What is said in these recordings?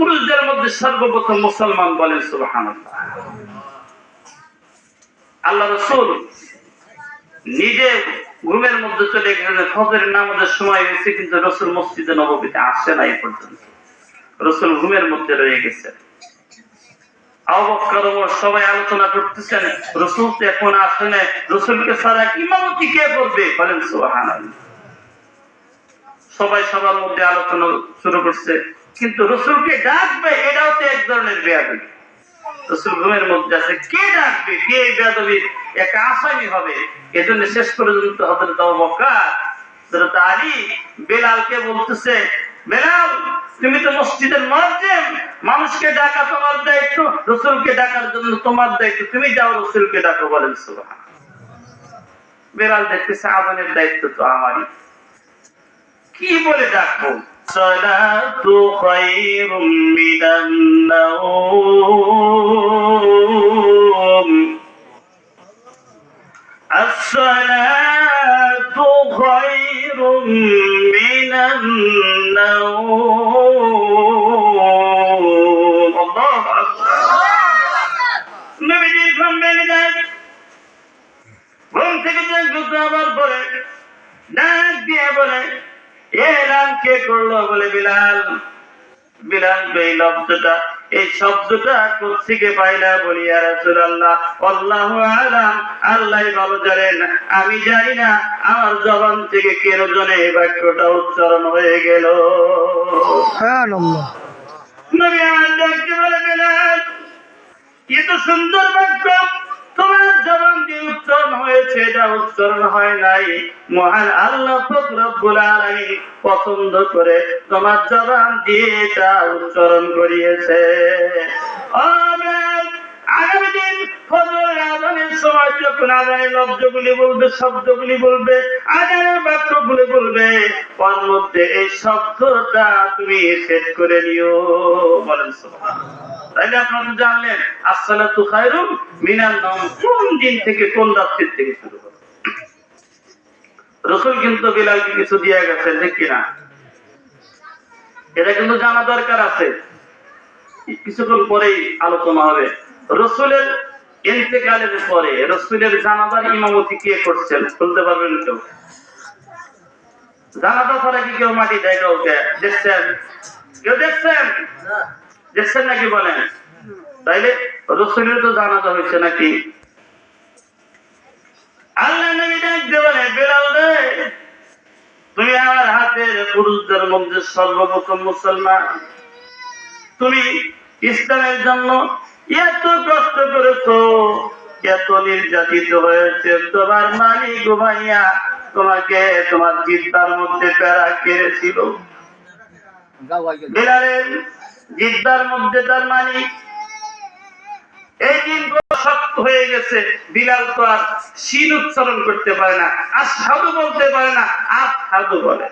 পুরুষদের মধ্যে সর্বপ্রথম মুসলমান, বলেন সুবহানাল্লাহ। আল্লাহ রাসূল নিজে ঘুমের মধ্যে চলে গেলেন, ফজরের নামাজের সময় হয়েছে, কিন্তু রাসূল মসজিদে নববীতে আসে না। এই পর্যন্ত রাসূল ঘুমের মধ্যে রয়ে গেছেন। আবু বকর ওমর সবাই আলোচনা করতেছেন, রাসূল তো এখন আসে না, রাসূলকে ছাড়া ইমামতি কে করবে, বলেন সুবহানাল্লাহ। সবাই সবার মধ্যে আলোচনা শুরু করছে, কিন্তু রাসূলকে ডাকবে এটাও তো এক ধরনের বেয়াদবি। রাসূল ঘুমের মধ্যে আছে, কে ডাকবে, কে বেয়াদবির একটা আসামি হবে। এজন্য শেষ পর্যন্ত হযরত আবু বকর, হযরত আলী বেলালকে বলতেছে, বেলাল তুমি তো মসজিদের মুয়াজ্জিন, মানুষকে ডাকা তোমার দায়িত্ব, রাসূলকে ডাকার জন্য তোমার দায়িত্ব, তুমি যাও রাসূলকে ডাকো, বলেন সুবহানাল্লাহ। বেলাল দেখতেছে আযানের দায়িত্ব তো আমারই, কি বলে ডাকবো? সালাতু খায়রুম মিনান নাওম, আসসালাতু খায়রুম মিনান নাওম। আল্লাহু আকবার। নবীজি ঘুম ভেঙে যায়, ঘুম থেকে জাগ্রত হবার পরে ডাক দিয়ে বলে, এলান কে করলো? বলে বিলাল। বিলাল এই লব্ধটা, এই শব্দটা কোত্থেকে পাইলা? বলি ইয়া রাসূলুল্লাহ, আল্লাহু আলাম, আল্লাহই ভালো জানেন, আমি জানি না আমার জবান থেকে কেন জানে এই বাক্যটা উচ্চারণ হয়ে গেল। সুবহানাল্লাহ। নবী আমার ডাকতে বলে, বিলাল এত সুন্দর বাক্য তোমার জবান দিয়ে উচ্চারণ হয়েছে, এটা উচ্চারণ হয় নাই, মহান আল্লাহ পাক রব্বুল আলামিন পছন্দ করে তোমার জবান দিয়ে এটা উচ্চারণ করিয়েছে। আগামী দিন ফজরের আযানের সময় যখন আযানের লফজগুলি বলবে, শব্দগুলি বলবে, আযানের বাক্যগুলি বলবে, তার মধ্যে এই শব্দটা তুমি সেট করে নিও, বলেন সুবহানাল্লাহ। তাইলে আপনারা জানলেন আসসালাতু খায়রুম মিনান নাওম কোন দিন থেকে, কোন রাত্রি থেকে শুরু হবে। রাসূল কিন্তু বিলালকে কিছু দিয়ে গেছেন, ঠিক কিনা? এটা কিন্তু জানা দরকার আছে, কিছুক্ষণ পরেই আলোচনা হবে। রাসূলের ইন্তেকালের পরে রাসূলের জানাজার ইমামতি কে করছেন, বলতে পারবেন কেউ? জানাজা ছাড়া কি কেউ মাটি দেয় কাউকে? দেখছেন? কেউ দেখছেন? দেখছেন নাকি বলেন? তাইলে রাসূলের তো জানাজা হয়েছে নাকি? আল্লাহ নবী ডাকতে বলে, বিলাল রে, তুমি আমার হাতের পুরুষদের মধ্যে সর্বপ্রথম মুসলমান, তুমি ইসলামের জন্য এত কষ্ট করেছো, এত নির্যাতিত হয়েছে, তোমার মালিক ঘুমাইয়া তোমাকে তোমার জিহ্বার মধ্যে প্যারা কেড়েছিল। বিলালের জিহ্বার মধ্যে তার মালিক এই দিন শক্ত হয়ে গেছে, বিলাল তো আর শিন উচ্চারণ করতে পারে না, আশহাদু বলতে পারে না, আশহাদু বলে।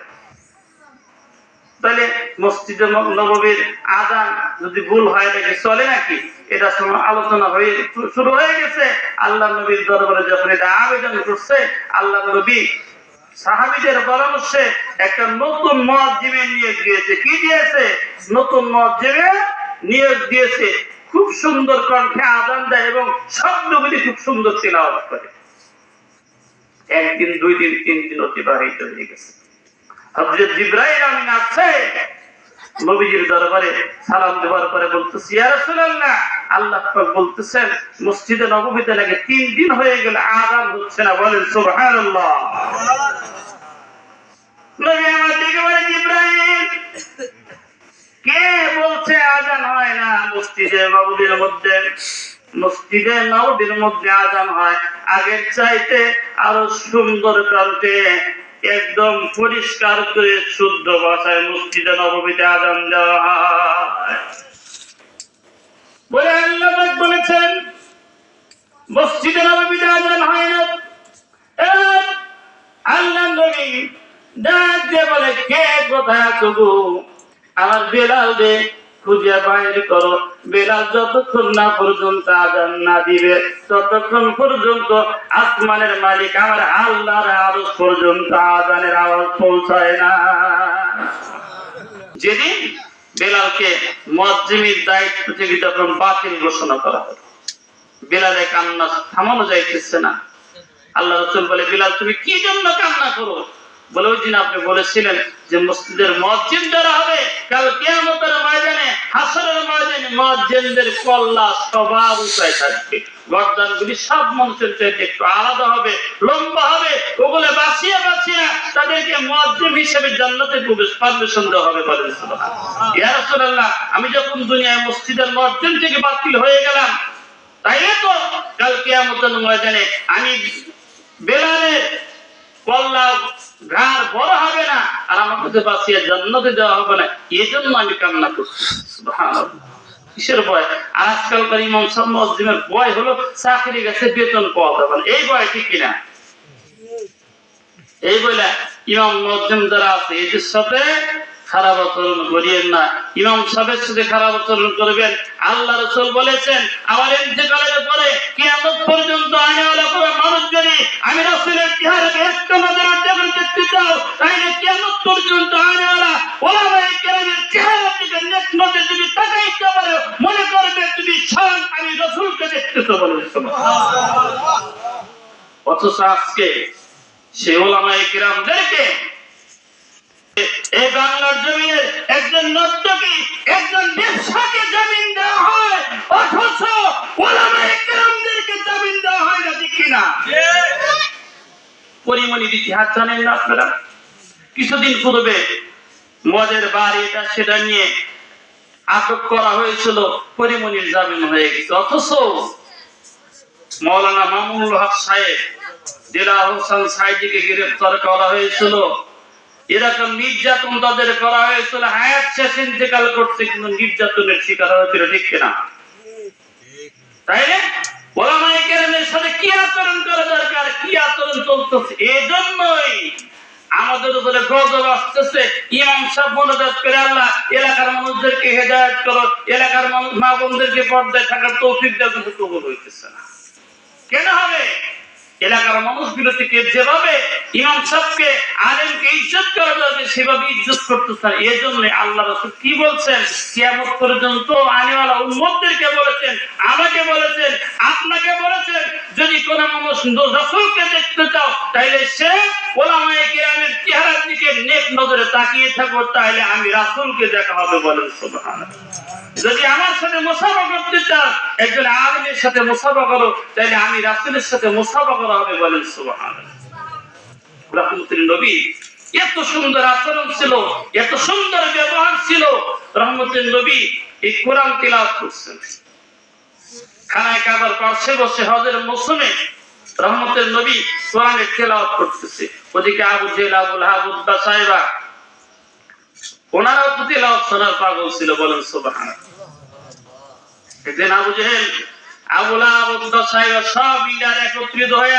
তাহলে মসজিদে নববীর আযান যদি ভুল হয় নাকি চলে নাকি? এটা আলোচনা হয়ে শুরু হয়ে গেছে। আল্লাহ নবীর দরবারে যখন এটা আবেদন করছে, আল্লাহ নবী সাহাবীদের পরামর্শে একটা নতুন মুয়াজ্জিমের নিয়োগ দিয়েছে। কি দিয়েছে? নতুন মুয়াজ্জিমের নিয়োগ দিয়েছে। খুব সুন্দর কণ্ঠে আযান দেয় এবং শব্দগুলি খুব সুন্দর তিলাওয়াত করে। একদিন, দুই দিন, তিন দিন অতিবাহিত হয়ে গেছে। হযরত জিবরাইল আমিন আসছে নবীজির দরবারে, সালাম দেওয়ার পরে বলতেছে, ইয়া রাসূলুল্লাহ, আল্লাহ পাক বলতেছেন মসজিদে নববীতে নাকি 3 দিন হয়ে গেল আযান হচ্ছে না, বলেন সুবহানাল্লাহ। নবী আমার দিকে বলে, জিবরাইল কে বলছে আযান হয় না মসজিদে নববীর মধ্যে? মসজিদে নববীর মধ্যে আযান হয় আগের চাইতে আরো সুন্দর কণ্ঠে, একদম পরিষ্কার করে শুদ্ধ ভাষায় মসজিদে নববীতে আযান দেওয়া হয় বলে আল্লাহ পাক বলেছেন। মসজিদে নববীতে আযান হয় না। আল্লাহ নবী ডাক দিয়ে বলে, কে কোথায় আছো গো? আমার বেলাল রে খুঁজে বাইর করো। বেলাল যতক্ষণ না পর্যন্ত আযান না দিবে ততক্ষণ পর্যন্ত আসমানের মালিক আমার আল্লাহর আরশ পর্যন্ত আযানের আওয়াজ পৌঁছায় না। যেদিন বেলালকে মুয়াজ্জিনের দায়িত্ব থেকে যখন বাতিল ঘোষণা করা হলো, বেলালের কান্না থামানো যাইতেছে না। আল্লাহ রাসূল বলে, বিলাল তুমি কি জন্য কান্না করো? বলে, ওই দিন আপনি বলেছিলেন যে মসজিদের মুয়াজ্জিন যারা হবে কাল কিয়ামতের ময়দানে, হাসরের ময়দানে মুয়াজ্জিনদের কল্লা সবার উঁচায় থাকবে, গর্দানগুলি সব মানুষের চাইতে একটু আলাদা হবে, লম্বা হবে, ওগুলো বাঁচিয়ে বাঁচিয়ে তাদেরকে মুয়াজ্জিন হিসেবে জান্নাতে প্রবেশ পারমিশন দেওয়া হবে। বলেন সুবহানাল্লাহ। ইয়া রাসূলুল্লাহ, আমি যখন দুনিয়ায় মসজিদের মুয়াজ্জিন থেকে বাতিল হয়ে গেলাম, তাইলে তো কাল কিয়ামতের ময়দানে আমি বেলালের কল্লা ঘাড় বড় হবে না, আর আমাকে বাঁচিয়ে জান্নাতে দেওয়া হবে না, এই জন্য আমি কান্না করছি। সুবহানাল্লাহ। কিসের ভয়? আর আজকালকার ইমাম সাহেব মুয়াজ্জিনের ভয় হলো চাকরি গেছে বেতন পাওয়া যাবে না, এই ভয় ঠিক কিনা? এই বলে ইমাম মুয়াজ্জিন যারা আছে এদের সাথে খারাপ আচরণ করিয়েন না। ইমাম সাহেবের সাথে খারাপ আচরণ করবেন, আল্লাহ রাসূল বলেছেন আমার ইন্তেকালের পরে কিয়ামত পর্যন্ত আনেওয়ালা পুরো মানুষ যদি আমি রাসূলের চেহারাকে একটা নজরে দেখতে চাও, তাইলে কিয়ামত পর্যন্ত আনেওয়ালা ওলামায়ে কেরামের চেহারার দিকে নেক নজরে যদি তাকাইতে পারো, মনে করবে তুমি স্বয়ং আমি রাসূলকে দেখতেছো। বলেন সুবহানাল্লাহ। অথচ আজকে সেই ওলামায়ে কেরামদেরকে এই বাংলার জমিনে একজন নর্তকী, একজন ব্যবসাকে জামিন দেওয়া হয়, অথচ ওলামায়ে কেরামদেরকে জামিন দেওয়া হয় না, ঠিক কিনা? পরিমণির ইতিহাস জানেন না আপনারা? কিছুদিন পূর্বে মদের বার এটা সেটা নিয়ে আটক করা হয়েছিল, পরিমণির জামিন হয়ে গেছে। অথচ মাওলানা মামুনুল হক সাহেব, দিলওয়ার হোসেন সাইদিকে গ্রেফতার করা হয়েছিল, এরকম নির্যাতন তাদের করা হয়েছিল, হায়াত শেষ ইন্তেকাল করছে, কিন্তু নির্যাতনের শিকার হয়েছিল, ঠিক কিনা? তাইলে ওলামায়ে কেরামের সাথে কি আচরণ করা দরকার, কি আচরণ চলতেছে, এজন্যই আমাদের উপরে গজব আসতেছে। ইমাম সাহেব মোনাজাত করে, আল্লাহ এলাকার মানুষদেরকে হেদায়েত করো, এলাকার মা বোনদেরকে পর্দায় থাকার তৌফিক দাও, কিন্তু কবুল হইতেছে না। কেন হবে? এলাকার মানুষগুলোকে যেভাবে ইমাম সাহেবকে আলেমকে ইজ্জত করা যাবে সেভাবে ইজ্জত করতেছে। এই জন্য আল্লাহ রাসূল কি বলছেন, কিয়ামত পর্যন্ত আনেওয়ালা উম্মতদেরকে বলেছেন, আমাকে বলেছেন, আপনাকে বলেছেন, যদি কোন মানুষ রাসূলকে দেখতে চাও তাইলে সে ওলামায়ে কেরামের চেহারার দিকে নেক নজরে তাকিয়ে থাকো, তাহলে আমি রাসূলকে দেখা হবে। বলেন সুবহানাল্লাহ। যদি আমার সাথে মুসাফা করতে চাও, একজন আলেমের সাথে মুসাফা করো, তাহলে আমি রাসূলের সাথে মুসাফা করা হবে। বলেন সুবহানাল্লাহ। রাহমাতুল নবী এত সুন্দর আচরণ ছিল, এত সুন্দর ব্যবহার ছিল। রাহমাতুল নবী এই কোরআন তিলাওয়াত করছেন, খানায়ে কাবার পাশে বসে হজের মৌসুমে রাহমাতুল নবী কোরআনের তেলাওয়াত করতেছে। ওদিকে আবু জেহেল, আবু লাহাব, উতবা, সাইবা ওনারাও তো তেলাওয়াত শোনার পাগল ছিল। বলেন সুবহানাল্লাহ। একদিন আবু জেহেল, আবু লাহাব, উতবা, সাইবা সব লিডার একত্রিত হয়ে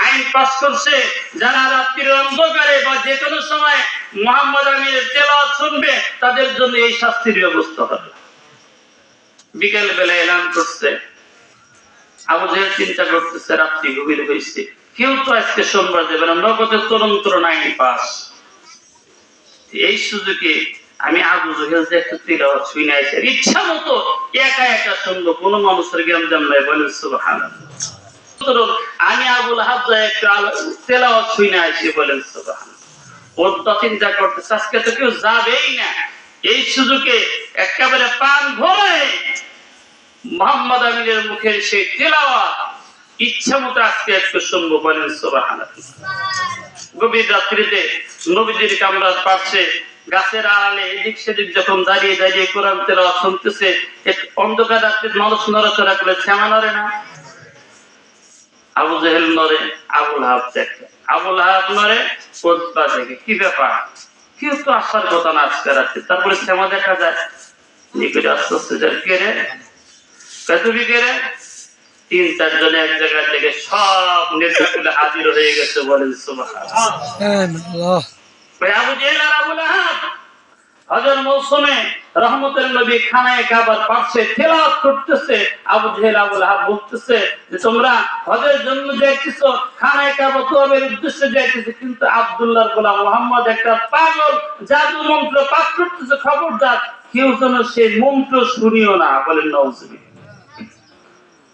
আইন পাস করছে, যারা রাত্রির অন্ধকারে বা যে কোনো সময় মুহাম্মদ আমিনের তেলাওয়াত শুনবে তাদের জন্য এই শাস্তির ব্যবস্থা হবে। বিকেল বেলা এলান করছে। আবু জেহেল চিন্তা করতেছে, রাত্রি গভীর হয়েছে, কেউ তো আজকে সোমবার দেবে না, নগদে তরুণ আইন পাস। এই সুযোগে আমি আবু জেহেল যে একটু তিলাওয়াত শুনে আসি, ইচ্ছা মতো একা একা শুনবো, কোনো মানুষের জ্ঞান নাই। বলেন সুবহানাল্লাহ। আমি আবু লাহাব একটু তেলাওয়াত শুনে আসি। বলেন সুবহানাল্লাহ। ওর তো চিন্তা করতেছে আজকে তো কেউ যাবেই না, এই সুযোগে একেবারে প্রাণ ভরে মুহাম্মদ আমিনের মুখের সেই তেলাওয়াত ইচ্ছা মতো আজকে একটু শুনবো। বলেন সুবহানাল্লাহ। গভীর রাত্রিতে নবীজির কামরার পাশে গাছের আড়ালে এদিক সেদিক যখন দাঁড়িয়ে দাঁড়িয়ে কোরআন তেলাওয়াত শুনতেছে, অন্ধকার রাত্রির মানুষ নড়াচড়া করে, শ্যামা নড়ে না? আবু জেহেল নড়ে, আবু লাহাব দেখে, আবু লাহাব নড়ে, উতবা দেখে, কি ব্যাপার, কেউ তো আসার কথা না আজকে রাত্রে। তারপরে শ্যামা দেখা যায়, নিকটে আস্তে আস্তে যায়, কে রে, তুমি কে রে? ৩-৪ জনে এক জায়গা থেকে সব নেতাগুলো হাজির হয়ে গেছে। বলেন সুবহানাল্লাহ। আবু জেহেল আর আবু লাহাব হজের মৌসুমে রহমতের নবী খানায় কাবার পাশে তেলাওয়াত করতেছে, আবু জেহেল আবু লাহাব বলতেছে যে তোমরা হজের জন্য যাইতেছো, খানায় কাবা তওয়াবের উদ্দেশ্যে যাইতেছো, কিন্তু আব্দুল্লাহর গোলাম মুহাম্মদ একটা পাগল জাদু মন্ত্র পাঠ করতেছে, খবরদার কেউ যেন সেই মন্ত্র শুনিও না। বলেন নাউজুবিল্লাহ।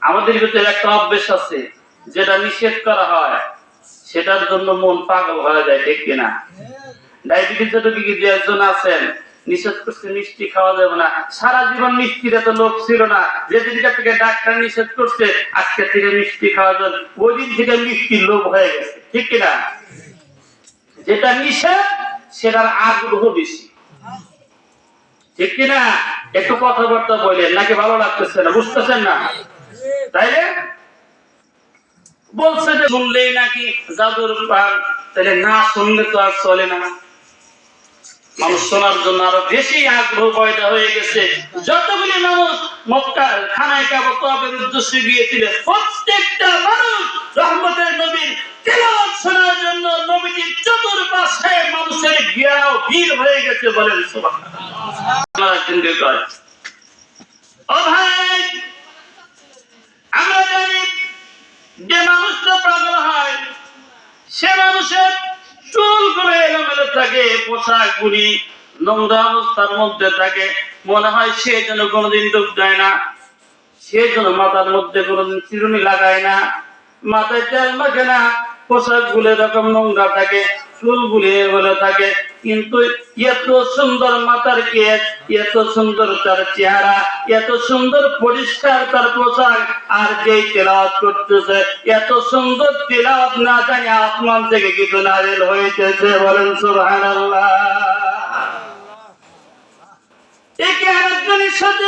আমাদের ভিতরে একটা অভ্যাস আছে, যেটা নিষেধ করা হয় সেটার জন্য মন পাগল হয়ে যায়, ঠিক কিনা? ডায়াবেটিস রোগী যে একজন আছেন, নিষেধ করছে মিষ্টি খাওয়া যাবে না, সারা জীবন মিষ্টির এত লোভ ছিল না, যেদিনকার থেকে ডাক্তার নিষেধ করছে আজকে থেকে মিষ্টি খাওয়া যাবে, ওই দিন থেকে মিষ্টির লোভ হয়ে গেছে, ঠিক কিনা? যেটা নিষেধ সেটার আগ্রহ বেশি, ঠিক কিনা? একটু কথাবার্তা বলেন, নাকি ভালো লাগতেছে না, বুঝতেছেন না? তাইলে বলছে যে শুনলেই নাকি জাদুর পান, তাহলে না শুনলে তো আর চলে না। মানুষ শোনার জন্য আরো বেশি আগ্রহ পয়দা হয়ে গেছে। যতগুলি মানুষ মক্কা খানায় কাবা তওয়াবের উদ্দেশ্যে গিয়েছিলেন, প্রত্যেকটা মানুষ রহমতের নবীর তেলাওয়াত শোনার জন্য নবীজির চতুর্পাশে মানুষের ঘেরাও ভিড় হয়ে গেছে। বলেন সুবহানাল্লাহ। ও ভাই, আমরা জানি যে মানুষটা পাগল হয়, সে মানুষের চুলগুলো এলোমেলো থাকে, পোশাক গুলি নোংরা অবস্থার মধ্যে থাকে, মনে হয় সে যেন কোনোদিন ডুব দেয় না, সে যেন মাথার মধ্যে কোনোদিন চিরুনি লাগায় না, মাথায় তেল মাখে না, পোশাক গুলো এরকম নোংরা থাকে, চুল গুলি এলোমেলো থাকে, কিন্তু এত সুন্দর মাথার কেশ, এত সুন্দর তার চেহারা, এত সুন্দর পরিষ্কার তার পোশাক, আর যেই তেলাওয়াত করতেছে এত সুন্দর তেলাওয়াত না জানি আসমান থেকে কিছু নাযিল হইতেছে। বলেন সুবহানাল্লাহ। একে আরেকজনের সাথে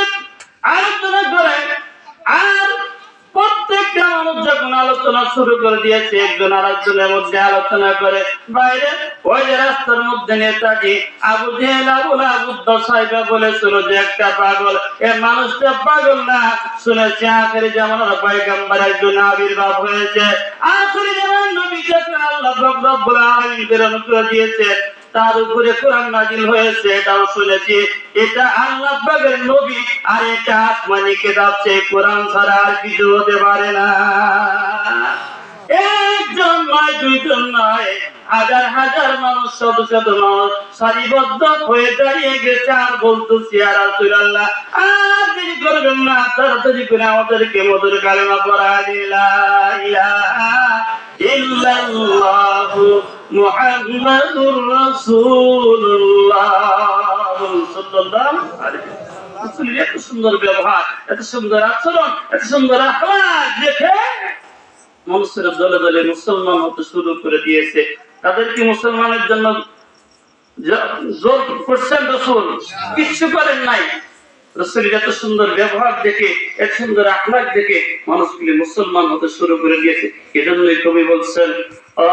আলোচনা করে, আর প্রত্যেকটা মানুষ যখন আলোচনা শুরু করে দিয়েছে, একজন আরেকজনের মধ্যে আলোচনা করে, বাইরে ওই যে রাস্তার মধ্যে নেতাজি আবু জেহেল আবু লাহাব সাহেবা বলেছিল যে একটা পাগল, এ মানুষটা পাগল না, শুনেছে আখেরি জামানার পয়গম্বর একজন আবির্ভাব হয়েছে, আখেরি জামানার নবী যাকে আল্লাহ রব্বুল আলামিন প্রেরণ করে দিয়েছে, তার উপরে কোরআন নাযিল হয়েছে, এটাও শুনেছি। এটা আল্লাহ পাকের নবী, আর এটা আসমানি কিতাব, সেই কোরআন ছাড়া আর কিছু হতে পারে না। একজন নয়, দুইজন নয়, হাজার হাজার মানুষ, শত শত মানুষ সারিবদ্ধ হয়ে দাঁড়িয়ে গেছে, আর বলতেছি ইয়া রাসূলুল্লাহ, আর দেরি করবেন না, তাড়াতাড়ি করে আমাদেরকে মধুর কালেমা পড়ায় দিন, লা ইলাহা ইল্লাল্লাহু মুহাম্মাদুর রাসূলুল্লাহ সাল্লাল্লাহু আলাইহি ওয়াসাল্লাম। এত সুন্দর ব্যবহার, এত সুন্দর আচরণ, এত সুন্দর আখলাক দেখে মানুষের দলে দলে মুসলমান হতে শুরু করে দিয়েছে। তাদেরকে মুসলমানের জন্য জোর করছেন রাসূল? কিচ্ছু করেন নাই। রাসূলের এত সুন্দর ব্যবহার দেখে, এত সুন্দর আখলাক দেখে মানুষগুলি মুসলমান হতে শুরু করে দিয়েছে। এজন্যই কবি বলছেন,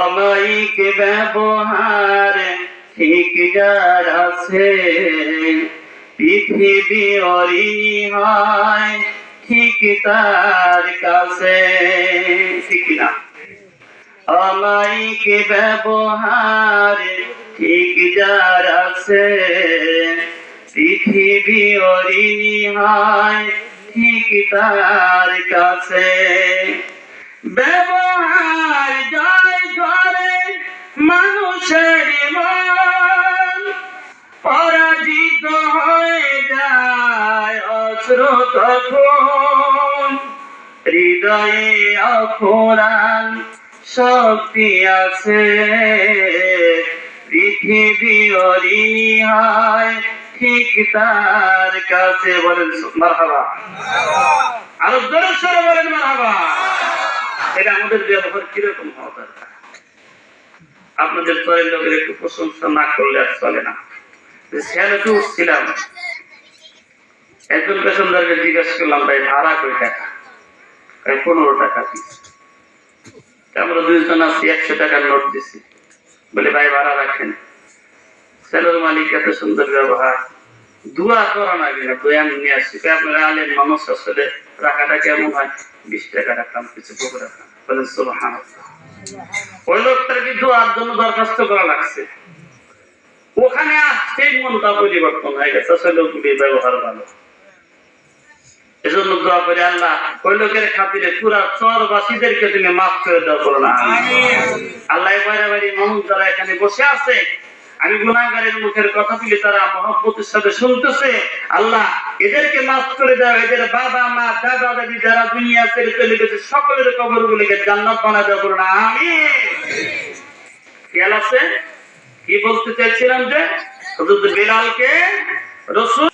অমায়িক ব্যবহার ঠিক যার আছে, পৃথিবী অরিনি হয় ঠিক তার কাছে। ঠিক না? অমায়িক ব্যবহার ঠিক যার আছে, পৃথিবী অরিনি হয় ঠিক তার কাছে। ব্যবহার জয় করে মানুষের মন, পরাজিত হয়ে যায় অস্ত্র তখন, হৃদয়ে অফুরান শক্তি আছে, পৃথিবী অরিনি হয় ঠিক তার কাছে। বলেন মারহাবা। আরো জোরে সরে বলেন মারহাবা। এটা আমাদের ব্যবহার কিরকম হওয়া দরকার? আপনাদের চয়ের লোকের একটু প্রশংসা না করলে আর চলে না। সেখানে উঠছিলাম, একজন পেশনদারকে জিজ্ঞাসা করলাম, ভাই ভাড়া কয় টাকা? 15 টাকা দিচ্ছি। আমরা দুইজন আছি, 100 টাকার নোট দিছি। বলে ভাই ভাড়া রাখেন। সেলুর মালিক এত সুন্দর ব্যবহার, দোয়া করা না গেলে বয়ান নিয়ে আসছি, আপনার আলেম মানুষ আসলে রাখাটা কেমন হয়? 20 টাকা রাখলাম, কিছু পকেট রাখলাম। বলেন সুবহানাল্লাহ। ওই লোকটার কি দোয়ার জন্য দরখাস্ত করা লাগছে? ওখানে আজকেই মনটা পরিবর্তন হয়ে গেছে, আসলে ওগুলির ব্যবহার ভালো। এজন্য দোয়া করে আল্লাহ ওই লোকের খাতিরে পুরা চরবাসীদেরকে তুমি মাফ করে দাও, বলো না আল্লাহ। বাড়ি মানুষ যারা এখানে বসে আছে, আমি গুনাহগারের মুখের কথা বলি, তারা মহব্বতের সাথে শুনতেছে, আল্লাহ এদেরকে মাফ করে দাও। এদের বাবা মা দাদা দাদি যারা দুনিয়া ছেড়ে চলে গেছে, সকলের কবরগুলিকে জান্নাত বানায় দাও, বলো না আমিন। খেয়াল আছে কি বলতে চাইছিলাম, যে হযরত বেলালকে রাসূল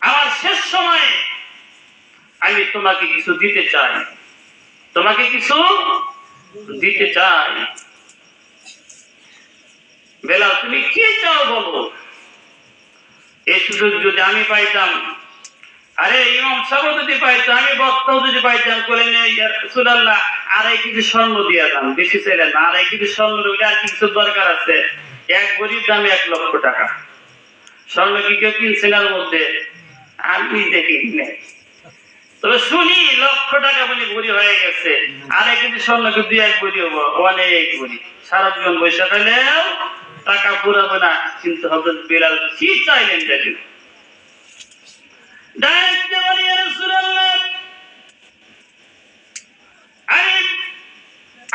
আমার শেষ সময়ে আমি তোমাকে কিছু দিতে চাই, তোমাকে কিছু দিতে চাই। বেলাল তুমি কি চাও বলো। এই সুযোগ যদি আমি পাইতাম, আরে ইমাম সাহেব যদি পাইতো, আমি বক্তাও যদি পাইতাম, করে নেই রাসূলুল্লাহ আড়াই কেজি স্বর্ণ দিয়ে দাম, বেশি চাইলেন না, আড়াই কেজি স্বর্ণ আর কিছু দরকার আছে, এক ভরির দাম 1 লক্ষ টাকা। স্বর্ণ কি কেউ কিনছিলার মধ্যে আমি দেখিনি নাই, তবে শুনি লক্ষ টাকা বলে ভরি হয়ে গেছে। আড়াই কেজি স্বর্ণ কিন্তু 1 ভরি হবো, অনেক ভরি, সারা জীবন বৈশাখ হলেও টাকা পুরাবে না। কিন্তু হযরত বেলাল কি চাইলেন দেখেন,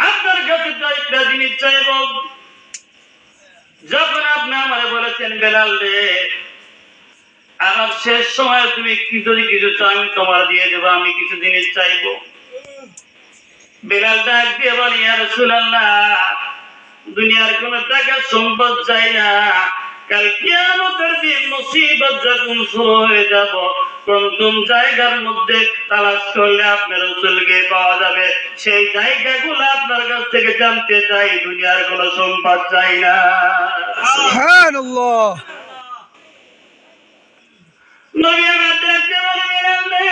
আপনার কাছে একটা জিনিস চাইব। যখন আপনি আমারে বলেছেন বেলাল রে আমার শেষ সময় তুমি কি যদি কিছু চাও আমি তোমার দিয়ে দেবো, আমি কিছু জিনিস চাইবো। বেলাল ডাক দিয়ে বলি ইয়া রাসূলুল্লাহ দুনিয়ার কোন টাকা সম্পদ চাই না, কাল কিয়ামতের দিন মুসিবত যখন শুরু হয়ে যাব, কোন জায়গার মধ্যে তালাশ করলে আপনার রাসূলকে পাওয়া যাবে, সেই জায়গাগুলো আপনার কাছ থেকে জানতে চাই, দুনিয়ার কোন সম্পদ চাই না। সুবহানাল্লাহ। নবী আমার ডাক দিয়ে বলে বেলাল রে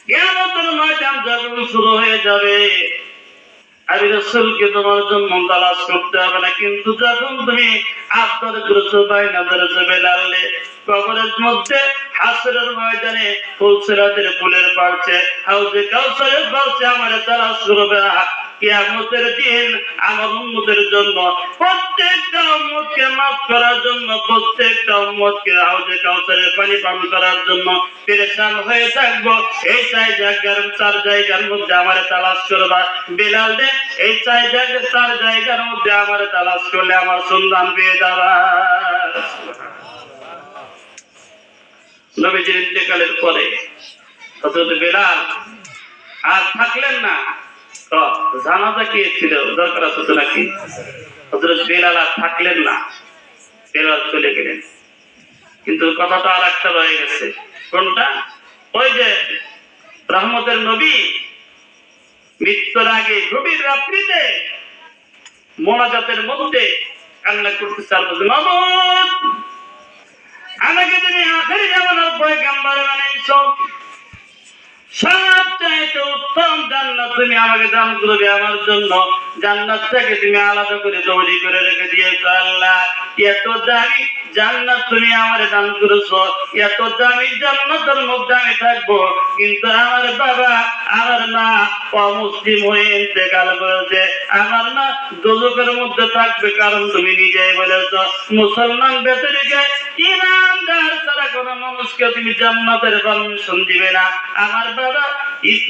কিয়ামতের ময়দান যখন শুরু হয়ে যাবে, আমি রাসূলকে তোমার জন্য তালাশ করতে হবে না, কিন্তু যখন তুমি আবদার করেছো বাইনা ধরেছো বেলাল রে, কবরের মধ্যে হাসরের ময়দানে ফুলসিরাতের ফুলের পাশে হাউজে কাউসারের পাশে আমারে তালাশ করবে। কিয়ামতের দিন আমার উম্মতের জন্য, প্রত্যেকটা উম্মতকে মাফ করার জন্য, প্রত্যেকটা উম্মতকে হাউজে কাউসারের পানি পান করার জন্য পেরেশান হয়ে থাকবো। এই চার জায়গার মধ্যে আমারে তালাশ করবা বেলাল রে, এই 4 জায়গার মধ্যে আমারে তালাশ করলে আমার সন্ধান পেয়ে যাবা। নবীজির ইন্তেকালের পরে হযরত বেলাল আর থাকলেন না, তো জানাজা কি ছিল দরকার আছে তো নাকি, হযরত বেলাল আর থাকলেন না, বেলাল চলে গেলেন। কিন্তু কথাটা আর একটা রয়ে গেছে, কোনটা? ওই যে রহমতের নবী মৃত্যুর আগে গভীর রাত্রিতে মোনাজাতের মধ্যে কান্না করতে চাইলেন, মাবুদ আমাকে তুমি আখেরি জামানার পয়গম্বর বানাইছো, সবচাইতে উত্তম জান্নাত তুমি আমাকে দান করবে, আমার জন্য জান্নাতটাকে তুমি আলাদা করে তৈরি করে রেখে দিয়েছো। আল্লাহ এত দামি জান্নাত তুমি আমারে দান করেছো, এত দামি জান্নাতের মধ্যে আমি থাকবো, কিন্তু আমার বাবা আমার মা অমুসলিম হয়ে ইন্তেকাল করেছে, আমার মা দোজখের মধ্যে থাকবে, কারণ তুমি নিজেই বলেছো মুসলমান বেঁচে রেখে ইমানদার ছাড়া কোনো মানুষকে তুমি জান্নাতের পারমিশন দিবে না। আমার বাবা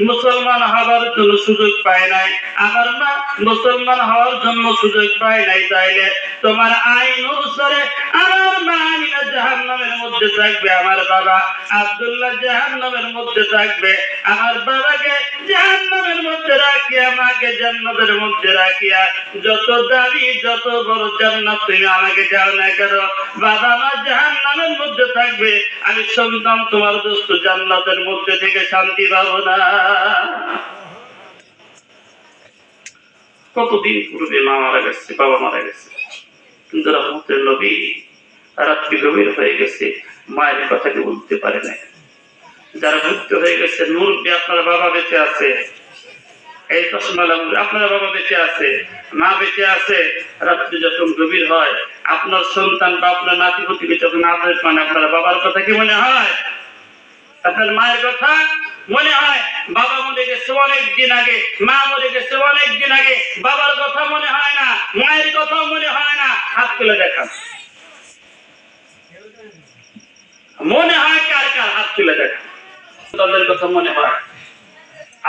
মুসলমান হওয়ার জন্য সুযোগ পায় নাই, আমার মা মুসলমান হওয়ার জন্য সুযোগ পায় নাই, তাইলে তোমার আইন অনুসারে আমার মা আমিনা জাহান্নামের মধ্যে থাকবে, আমার বাবা আব্দুল্লাহ জাহান্নামের মধ্যে থাকবে। আমার বাবাকে জাহান্নামের মধ্যে রাখিয়া মাকে জান্নাতের মধ্যে রাখিয়া যত দাবি যত বড় জান্নাত তুমি আমাকে যাও না কেন, বাবা মা জাহান্নামের মধ্যে থাকবে, আমি সন্তান তোমার দোস্ত জান্নাতের মধ্যে থেকে শান্তি পাবো না। কতদিন পূর্বে মা মারা গেছে, বাবা মারা গেছে, কিন্তু রহমতের নবী রাত্রি গভীর হয়ে গেছে, মায়ের কথা কি বলতে পারে না। যারা মৃত্যু হয়ে গেছে, মুরব্বী আপনার বাবা বেঁচে আছে, এই আপনার বাবা বেঁচে আছে, মা বেঁচে আছে, রাত্রি যখন গভীর হয় আপনার সন্তান বা আপনার নাতি পুতিকে যখন আদর পান, আপনার বাবার কথা কি মনে হয়? আপনার মায়ের কথা মনে হয়? বাবা মরে গেছে অনেক দিন আগে, মা মরে গেছে অনেক দিন আগে, বাবার কথা মনে হয় না, মায়ের কথাও মনে হয় না? হাত তুলে দেখান। মনে হয় কার কার হাত তুলে দেখেন, তাদের কথা মনে হয়।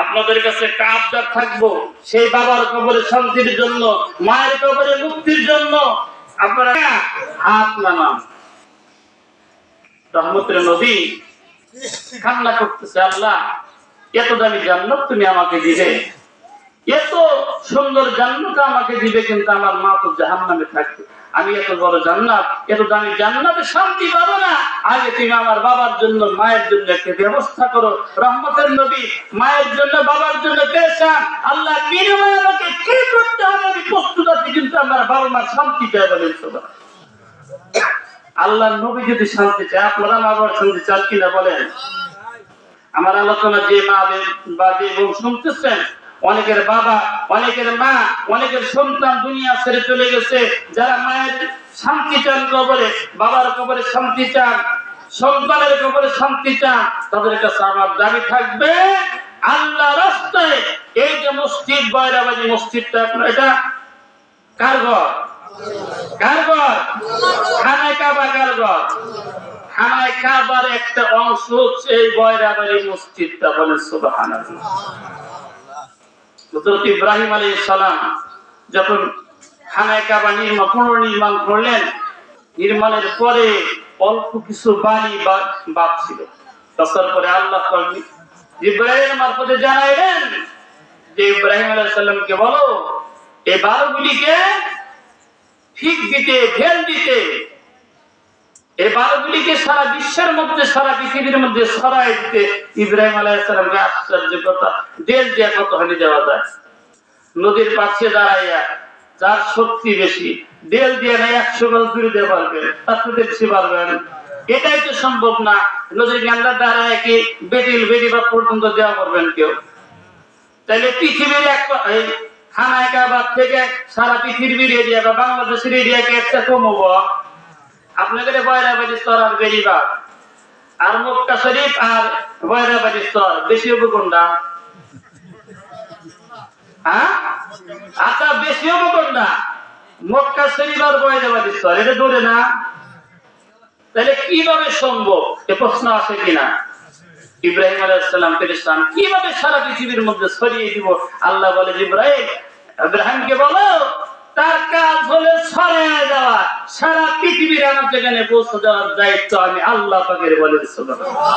আপনাদের কাছে একটা আবদার থাকবো, সেই বাবার কবরে শান্তির জন্য, মায়ের কবরে মুক্তির জন্য আপনারা হাত নামান। রহমতের নবী কান্না করতেছে, আল্লাহ এত দামি জান্নাত তুমি আমাকে দিবে, এত সুন্দর জান্নাত আমাকে দিবে, কিন্তু আমার মা তো জাহান্নামে থাকবে। আমি এত বড় জান্নাত, এত দামি জান্নাতে শান্তি পাবো না। আগে তুমি আমার বাবার জন্য, মায়ের জন্য একটা ব্যবস্থা করো। রহমতের নবী মায়ের জন্য, বাবার জন্য পেরেশান। আল্লাহ বিনিময়ে আমাকে কি করতে হবে আমি প্রস্তুত আছি, কিন্তু আমার বাবা মা শান্তি পেয়ে বলেন। আল্লাহ নবী যদি শান্তি চায়, আপনারা মা বাবার শান্তি চান কিনা বলেন? আমার আলোচনা যে মা বা যে বোন শুনতেছেন, অনেকের বাবা, অনেকের মা, অনেকের সন্তান দুনিয়া ছেড়ে চলে গেছে। যারা মায়ের শান্তি চান কবরে, বাবার কবরে শান্তি চান, সন্তানের কবরে শান্তি চান, তাদের কাছে আমার দাবি থাকবে, আল্লাহ রাস্তায় এই যে মসজিদ, বয়রাবাড়ি মসজিদটা, আপনার এটা কার ঘর? কার ঘর? খানায় কাবা কার ঘর? খানায় কাবার একটা অংশ হচ্ছে এই বয়রাবাড়ি মসজিদটা। বলে সুবহানাল্লাহ। হযরত ইব্রাহিম আলাইহিস সালাম যখন খানায় কাবা পুনর্নির্মাণ করলেন, নির্মাণের পরে অল্প কিছু বালি বাদ ছিল। তারপরে আল্লাহ ইব্রাহিমের মারফতে জানাইলেন যে ইব্রাহিম আলাইহিস সালামকে বলো এই বালুগুলিকে ঠিক দিতে, ঢেল দিতে, এই বালুগুলিকে সারা বিশ্বের মধ্যে, সারা পৃথিবীর মধ্যে ছড়াই দিতে। ইব্রাহিম আলাইহিস সালামকে আশ্চর্য কথা, ঢেল দিয়ে কত হানি দেওয়া যায়? নদীর পাশে দাঁড়াইয়া যার শক্তি বেশি, ঢেল দিয়ে না 100 গজ দূরে দিতে পারবেন, তার থেকে বেশি পারবেন? এটাই তো সম্ভব না। নদীর গান্ডার দাঁড়ায় কি বেদিবা পর্যন্ত দেওয়া করবেন কেউ? তাইলে পৃথিবীর খানায় কাবা থেকে সারা পৃথিবীর এরিয়া বা বাংলাদেশের এরিয়াকে একটা কমব। আপনাদের বয়রাবাড়ি স্তর আর বেরিবাগ আর মক্কা শরীফ আর বয়রাবাড়ি স্তর বেশি হবে কোনটা? হ্যাঁ, আচ্ছা বেশি হবে কোনটা? মক্কা শরীফ আর বয়রাবাড়ি স্তর, এটা ধরে না? তাহলে কিভাবে সম্ভব? এ প্রশ্ন আছে কিনা? ইব্রাহিম আলাইহিস সালাম পেরেশান, কিভাবে সারা পৃথিবীর মধ্যে ছড়িয়ে দিব? আল্লাহ বলে ইব্রাহিমকে বলো তার কাজ হলো ছড়িয়ে দেওয়া, সারা পৃথিবীর আমার যেখানে পৌঁছে দেওয়ার দায়িত্ব আমি আল্লাহ পাকের। বলেন সুবহানাল্লাহ।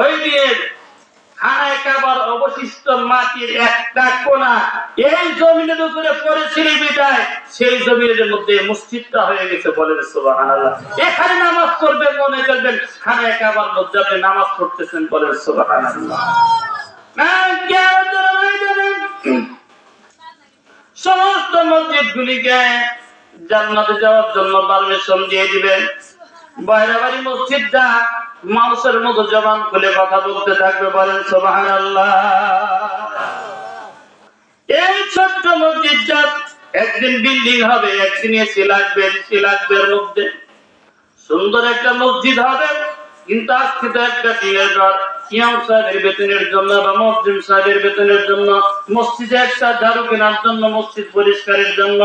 ওই দিয়ে খানায় কাবার অবশিষ্ট মাটির একটা কোণা এই জমিনের উপরে পড়েছিল বিদায়, সেই জমিনের মধ্যে মসজিদটা হয়ে গেছে। বলেন সুবহানাল্লাহ। এখানে নামাজ পড়বেন, মনে করবেন খানায় কাবার মধ্যে আপনি নামাজ পড়তেছেন। বলেন সুবহানাল্লাহ। সমস্ত মসজিদ গুলিকে জান্নাতে যাওয়ার জন্য পারমিশন দিয়ে দিবেন। বয়রাবাড়ি মসজিদটা মানুষের মতো জবান খুলে কথা বলতে থাকবে। বলেন সুবহানাল্লাহ। এই ছোট্ট মসজিদটা একদিন বিল্ডিং হবে, একদিন এসি লাগবে, এসি লাগবে এর মধ্যে সুন্দর একটা মসজিদ হবে। কিন্তু আজকে তো একটা টিনের ঘর, ইমাম সাহেবের বেতনের জন্য বা মুসলিম সাহেবের বেতনের জন্য, মসজিদে একটা ঝাড়ু কেনার জন্য, মসজিদ পরিষ্কারের জন্য,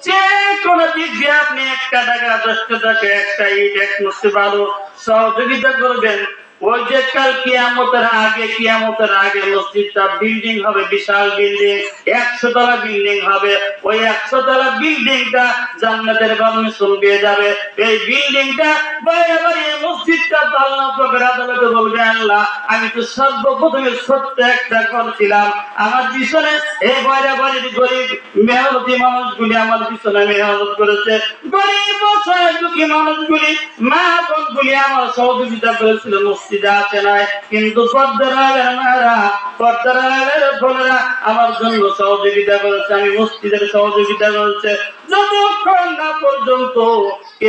যে কোনো দিক দিয়ে আপনি 1 টাকা 10 টাকা একটা ইট, এক মুষ্টি বালু সহযোগিতা করবেন। ওই যে কাল কিয়ামতের আগে মসজিদটা বিল্ডিং হবে, বিশাল বিল্ডিং, 100 তলা বিল্ডিং হবে। ওই 100 তলা বিল্ডিংটা জান্নাতের পারমিশন পেয়ে যাবে। এই বিল্ডিংটা বয়রাবাড়ি মসজিদটা আল্লাহ পাকের আদালতে বলবে, আল্লাহ আমি তো সর্বপ্রথমে ছোট্ট একটা ঘর ছিলাম, আমার পিছনে এই বয়রাবাড়ির গরিব মেহনতি মানুষগুলি আমার পিছনে মেহনত করেছে, গরিব অসহায় দুঃখী মানুষগুলি, মা বোনগুলি আমার সহযোগিতা করেছিল। মসজিদে আছে নাই, কিন্তু পর্দার আলের মায়েরা, পর্দার আলের বোনেরা আমার জন্য সহযোগিতা করেছে, আমি মসজিদের সহযোগিতা করেছে। যতক্ষণ না পর্যন্ত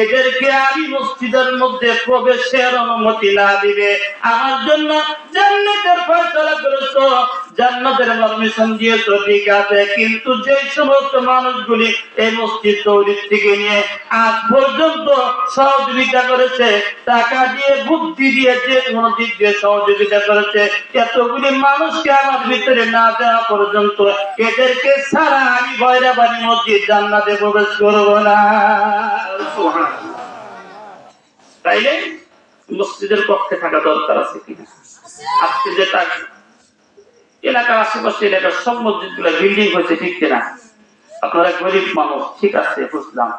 এদেরকে আমি মসজিদের মধ্যে প্রবেশের অনুমতি না দিবে, আমার জন্য জান্নাতের ফয়সালা করেছো, জান্নাতের পারমিশন দিয়েছো, ঠিক আছে, কিন্তু যে সমস্ত মানুষগুলি এই মসজিদ তৈরি থেকে নিয়ে আজ পর্যন্ত সহযোগিতা করেছে, টাকা দিয়ে, বুদ্ধি দিয়ে, যে কোনো দিক দিয়ে সহযোগিতা করেছে, এতগুলি মানুষকে আমার ভিতরে না দেওয়া পর্যন্ত এদেরকে ছাড়া আমি বয়রাবাড়ি মসজিদ জান্নাতে প্রবেশ করবো না। তাইলে মসজিদের পক্ষে থাকা দরকার আছে কিনা। আজকে যেটা এলাকার আশেপাশে এলাকার সব মসজিদ গুলা বিল্ডিং হয়েছে ঠিক কিনা। আপনারা গরিব মানুষ, ঠিক আছে বুঝলাম,